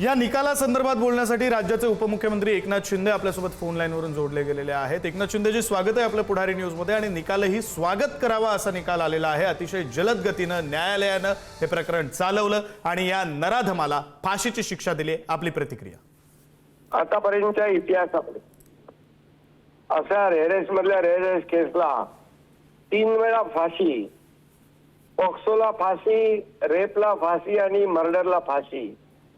या निकालासंदर्भात बोलण्यासाठी राज्याचे उपमुख्यमंत्री एकनाथ शिंदे आपल्यासोबत फोन लाईनवरून जोडले गेलेले आहेत। एकनाथ शिंदेजी, स्वागत आहे आपल्या पुढारी न्यूजमध्ये। आणि निकालही स्वागत करावा असा निकाल आलेला आहे। अतिशय जलद गतीने न्यायालयाने हे प्रकरण चालवलं आणि या नराधमाला फाशीची शिक्षा दिली। आपली प्रतिक्रिया? आतापर्यंतच्या इतिहासामध्ये अशा रेरेस मधल्या रेरेस केसला 3 वेळा फाशी, पॉक्सोला फाशी, रेपला फाशी आणि मर्डरला फाशी,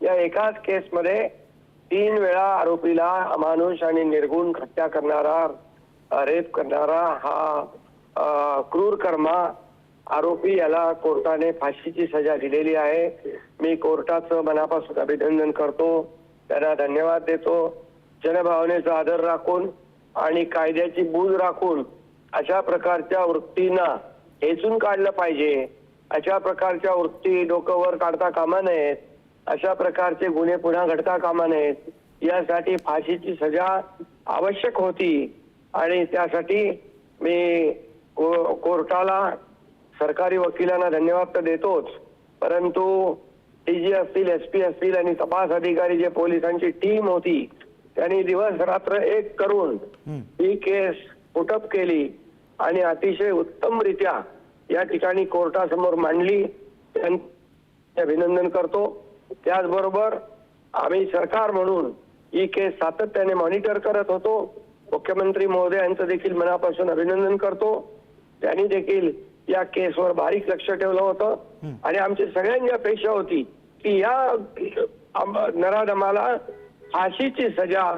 या एकाच केसमध्ये 3 वेळा आरोपीला अमानुष आणि निर्गुण हत्या करणारा, रेप करणारा हा क्रूर कर्मा आरोपी याला कोर्टाने फाशीची सजा दिलेली आहे। मी कोर्टाचं मनापासून अभिनंदन करतो, त्यांना धन्यवाद देतो। जनभावनेचा आदर राखून आणि कायद्याची बूज राखून अशा प्रकारच्या वृत्तींना हेचून काढलं पाहिजे। अशा प्रकारच्या वृत्ती डोकं वर काढता कामा नयेत, अशा प्रकारचे गुन्हे पुन्हा घडता कामा नयेत, यासाठी फाशीची सजा आवश्यक होती। आणि त्यासाठी मी कोर्टाला, सरकारी वकिलांना धन्यवाद तर देतोच, परंतु डीजी असतील, एसपी असतील आणि तपास अधिकारी जे पोलिसांची टीम होती, त्यांनी दिवस रात्र एक करून ही केस पुटअप केली आणि अतिशय उत्तमरित्या या ठिकाणी कोर्टासमोर मांडली। त्यांचे अभिनंदन करतो। त्याचबरोबर आम्ही सरकार म्हणून ही केस सातत्याने मॉनिटर करत होतो। मुख्यमंत्री महोदयांचं देखील मनापासून अभिनंदन करतो। त्यांनी देखील या केसवर बारीक लक्ष ठेवलं होतं आणि आमची सगळ्यांची अपेक्षा होती की या नराधमाला फाशीची सजा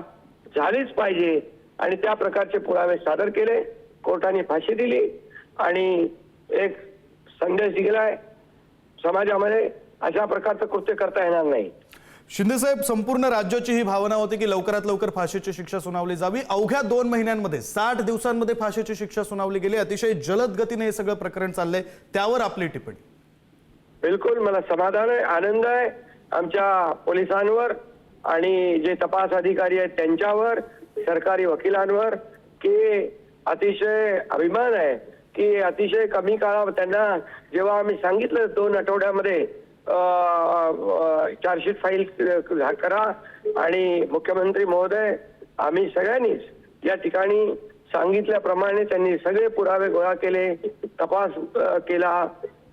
झालीच पाहिजे आणि त्या प्रकारचे पुरावे सादर केले। कोर्टाने फाशी दिली आणि एक संदेश दिलाय समाजामध्ये अशा प्रकारचं कृत्य करता येणार नाही। शिंदे साहेब, संपूर्ण राज्याची ही भावना होती की लवकरात लवकर फाशीची शिक्षा सुनावली जावी। अवघ्या 2 महिन्यांमध्ये 60 दिवसांमध्ये फाशीची शिक्षा सुनावली गेली। अतिशय जलद गतीने हे सगळं प्रकरण चाललंय, त्यावर आपली टिप्पणी? बिलकुल, मला समाधान आहे, आनंद आहे आमच्या पोलिसांवर आणि जे तपास अधिकारी आहेत त्यांच्यावर, सरकारी वकिलांवर, की अतिशय अभिमान आहे की अतिशय कमी काळात त्यांना जेव्हा आम्ही सांगितलं 2 आठवड्यामध्ये चार्जशीट फाईल करा आणि मुख्यमंत्री महोदय आम्ही सगळ्यांनीच या ठिकाणी सांगितल्याप्रमाणे त्यांनी सगळे पुरावे गोळा केले, तपास केला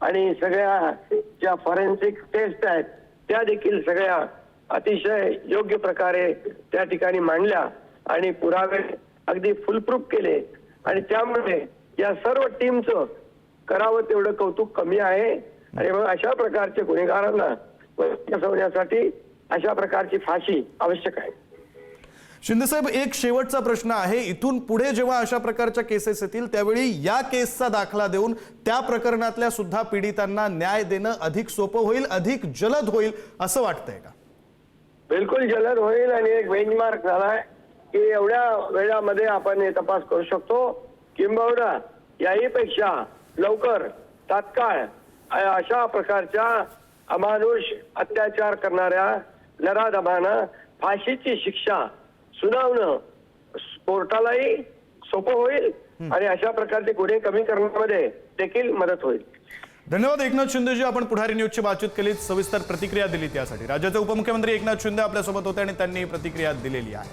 आणि सगळ्या ज्या फॉरेन्सिक टेस्ट आहेत त्या देखील सगळ्या अतिशय योग्य प्रकारे त्या ठिकाणी मांडल्या आणि पुरावे अगदी फुलप्रूफ केले। आणि त्यामुळे या सर्व टीमचं करावं तेवढं कौतुक कमी आहे। आणि मग अशा प्रकारचे गुन्हेगारांना फसवण्यासाठी अशा प्रकारची फाशी आवश्यक आहे। शिंदे साहेब, एक शेवटचा प्रश्न आहे। इथून पुढे जेव्हा अशा प्रकारच्या केसेस येतील त्यावेळी या केसचा दाखला देऊन त्या प्रकरणातल्या सुद्धा पीडितांना न्याय देणं अधिक सोपं होईल, अधिक जलद होईल असं वाटतंय का? बिलकुल जलद होईल आणि एक बेंचमार्क झालाय की एवढ्या वेळामध्ये आपण हे तपास करू शकतो। किंबहुना याहीपेक्षा लवकर तात्काळ अशा प्रकारच्या अमानुष अत्याचार करणाऱ्या नराधमांना फाशीची शिक्षा सुनावणं कोर्टालाही सोपं होईल आणि अशा प्रकारचे गुन्हे कमी करण्यामध्ये देखील मदत होईल। धन्यवाद एकनाथ शिंदेजी, आपण पुढारी न्यूजची बातचीत केली, सविस्तर प्रतिक्रिया दिली त्यासाठी। राज्याचे उपमुख्यमंत्री एकनाथ शिंदे आपल्यासोबत होते आणि त्यांनी प्रतिक्रिया दिलेली आहे।